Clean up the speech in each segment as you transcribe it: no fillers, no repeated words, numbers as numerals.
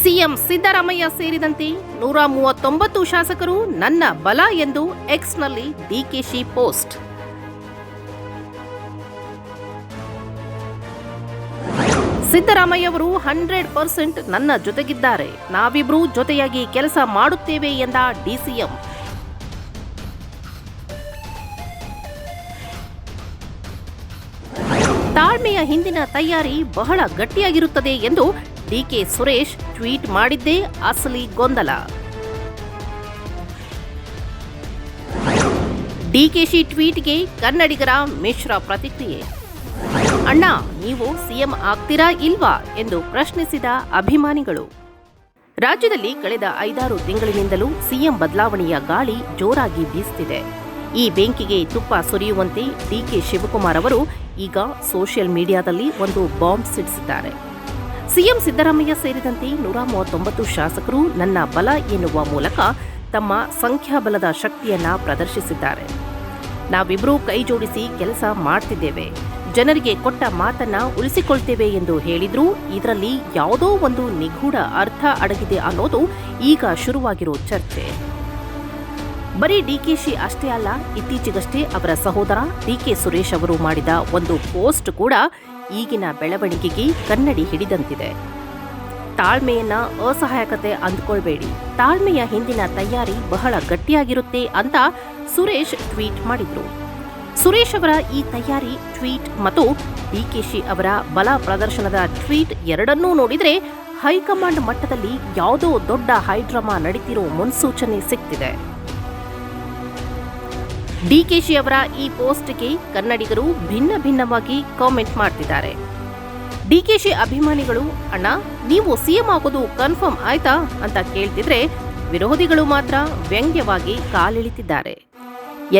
CM Siddaramaiah ಸೇರಿದಂತೆ 139 ಶಾಸಕರು ನನ್ನ ಬಲ ಎಂದು ಎಕ್ಸ್ನಲ್ಲಿ ಡಿಕೆಶಿ ಪೋಸ್ಟ್. ಸಿದ್ದರಾಮಯ್ಯ ಅವರು 100% ನನ್ನ ಜೊತೆಗಿದ್ದಾರೆ, ನಾವಿಬ್ರೂ ಜೊತೆಯಾಗಿ ಕೆಲಸ ಮಾಡುತ್ತೇವೆ ಎಂದ ಡಿಸಿಎಂ. ತಾಳ್ಮೆಯ ಹಿಂದಿನ ತಯಾರಿ ಬಹಳ ಗಟ್ಟಿಯಾಗಿರುತ್ತದೆ ಎಂದು ಡಿಕೆ ಸುರೇಶ್ ಟ್ವೀಟ್ ಮಾಡಿದ್ದೇ ಅಸಲಿ ಗೊಂದಲ. ಡಿಕೆಶಿ ಟ್ವೀಟ್ಗೆ ಕನ್ನಡಿಗರ ಮಿಶ್ರ ಪ್ರತಿಕ್ರಿಯೆ. ಅಣ್ಣ, ನೀವು ಸಿಎಂ ಆಗ್ತೀರಾ ಇಲ್ವಾ ಎಂದು ಪ್ರಶ್ನಿಸಿದ ಅಭಿಮಾನಿಗಳು. ರಾಜ್ಯದಲ್ಲಿ ಕಳೆದ 5-6 ತಿಂಗಳಿನಿಂದಲೂ ಸಿಎಂ ಬದಲಾವಣೆಯ ಗಾಳಿ ಜೋರಾಗಿ ಬೀಸುತ್ತಿದೆ. ಈ ಬೆಂಕಿಗೆ ತುಪ್ಪ ಸುರಿಯುವಂತೆ ಡಿಕೆ ಶಿವಕುಮಾರ್ ಅವರು ಈಗ ಸೋಷಿಯಲ್ ಮೀಡಿಯಾದಲ್ಲಿ ಒಂದು ಬಾಂಬ್ ಸಿಡಿಸಿದ್ದಾರೆ. ಸಿಎಂ ಸಿದ್ದರಾಮಯ್ಯ ಸೇರಿದಂತೆ 139 ಶಾಸಕರು ನನ್ನ ಬಲ ಎನ್ನುವ ಮೂಲಕ ತಮ್ಮ ಸಂಖ್ಯಾಬಲದ ಶಕ್ತಿಯನ್ನ ಪ್ರದರ್ಶಿಸಿದ್ದಾರೆ. ನಾವಿಬ್ಬರೂ ಕೈ ಜೋಡಿಸಿ ಕೆಲಸ ಮಾಡ್ತಿದ್ದೇವೆ, ಜನರಿಗೆ ಕೊಟ್ಟ ಮಾತನ್ನ ಉಳಿಸಿಕೊಳ್ತೇವೆ ಎಂದು ಹೇಳಿದ್ರು. ಇದರಲ್ಲಿ ಯಾವುದೋ ಒಂದು ನಿಗೂಢ ಅರ್ಥ ಅಡಗಿದೆ ಅನ್ನೋದು ಈಗ ಶುರುವಾಗಿರೋ ಚರ್ಚೆ. ಬರೀ ಡಿಕೆಶಿ ಅಷ್ಟೇ ಅಲ್ಲ, ಇತ್ತೀಚೆಗಷ್ಟೇ ಅವರ ಸಹೋದರ ಡಿಕೆ ಸುರೇಶ್ ಅವರು ಮಾಡಿದ ಒಂದು ಪೋಸ್ಟ್ ಕೂಡ ಈಗಿನ ಬೆಳವಣಿಗೆಗೆ ಕನ್ನಡಿ ಹಿಡಿದಂತಿದೆ. ತಾಳ್ಮೆಯನ್ನ ಅಸಹಾಯಕತೆ ಅಂದುಕೊಳ್ಬೇಡಿ, ತಾಳ್ಮೆಯ ಹಿಂದಿನ ತಯಾರಿ ಬಹಳ ಗಟ್ಟಿಯಾಗಿರುತ್ತೆ ಅಂತ ಸುರೇಶ್ ಟ್ವೀಟ್ ಮಾಡಿದ್ರು. ಸುರೇಶ್ ಅವರ ಈ ತಯಾರಿ ಟ್ವೀಟ್ ಮತ್ತು ಡಿಕೆಶಿ ಅವರ ಬಲ ಪ್ರದರ್ಶನದ ಟ್ವೀಟ್ ಎರಡನ್ನೂ ನೋಡಿದ್ರೆ ಹೈಕಮಾಂಡ್ ಮಟ್ಟದಲ್ಲಿ ಯಾವುದೋ ದೊಡ್ಡ ಹೈಡ್ರಾಮಾ ನಡೀತಿರೋ ಮುನ್ಸೂಚನೆ ಸಿಗ್ತಿದೆ. ಡಿಕೆಶಿ ಅವರ ಈ ಪೋಸ್ಟ್ಗೆ ಕನ್ನಡಿಗರು ಭಿನ್ನವಾಗಿ ಕಾಮೆಂಟ್ ಮಾಡ್ತಿದ್ದಾರೆ. ಡಿಕೆಶಿ ಅಭಿಮಾನಿಗಳು, ಅಣ್ಣ ನೀವು ಸಿಎಂ ಆಗೋದು ಕನ್ಫರ್ಮ್ ಆಯ್ತಾ ಅಂತ ಕೇಳ್ತಿದ್ರೆ, ವಿರೋಧಿಗಳು ಮಾತ್ರ ವ್ಯಂಗ್ಯವಾಗಿ ಕಾಲಿಳಿತಿದ್ದಾರೆ.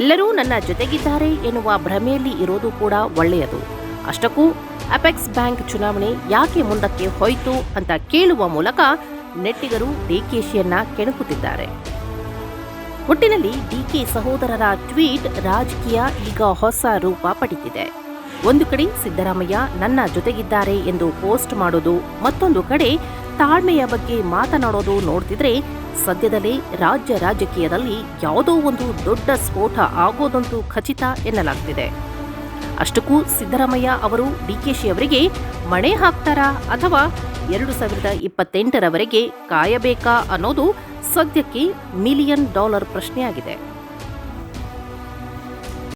ಎಲ್ಲರೂ ನನ್ನ ಜೊತೆಗಿದ್ದಾರೆ ಎನ್ನುವ ಭ್ರಮೆಯಲ್ಲಿ ಇರೋದು ಕೂಡ ಒಳ್ಳೆಯದು. ಅಷ್ಟಕ್ಕೂ ಅಪೆಕ್ಸ್ ಬ್ಯಾಂಕ್ ಚುನಾವಣೆ ಯಾಕೆ ಮುಂದಕ್ಕೆ ಹೋಯ್ತು ಅಂತ ಕೇಳುವ ಮೂಲಕ ನೆಟ್ಟಿಗರು ಡಿಕೆಶಿಯನ್ನ ಕೆಣಕುತ್ತಿದ್ದಾರೆ. ಒಟ್ಟಿನಲ್ಲಿ ಡಿಕೆ ಸಹೋದರರ ಟ್ವೀಟ್ ರಾಜಕೀಯ ಈಗ ಹೊಸ ರೂಪ ಪಡೆದಿದೆ. ಒಂದು ಕಡೆ ಸಿದ್ದರಾಮಯ್ಯ ನನ್ನ ಜೊತೆಗಿದ್ದಾರೆ ಎಂದು ಪೋಸ್ಟ್ ಮಾಡೋದು, ಮತ್ತೊಂದು ಕಡೆ ತಾಳ್ಮೆಯ ಬಗ್ಗೆ ಮಾತನಾಡೋದು ನೋಡ್ತಿದ್ರೆ ಸದ್ಯದಲ್ಲೇ ರಾಜ್ಯ ರಾಜಕೀಯದಲ್ಲಿ ಯಾವುದೋ ಒಂದು ದೊಡ್ಡ ಸ್ಫೋಟ ಆಗೋದಂತೂ ಖಚಿತ ಎನ್ನಲಾಗ್ತಿದೆ. ಅಷ್ಟಕ್ಕೂ ಸಿದ್ದರಾಮಯ್ಯ ಅವರು ಡಿಕೆಶಿ ಅವರಿಗೆ ಮಣೆ ಹಾಕ್ತಾರಾ ಅಥವಾ 2028ರವರೆಗೆ ಕಾಯಬೇಕಾ ಅನ್ನೋದು ಸದ್ಯಕ್ಕೆ $1 ಮಿಲಿಯನ್ ಪ್ರಶ್ನೆಯಾಗಿದೆ.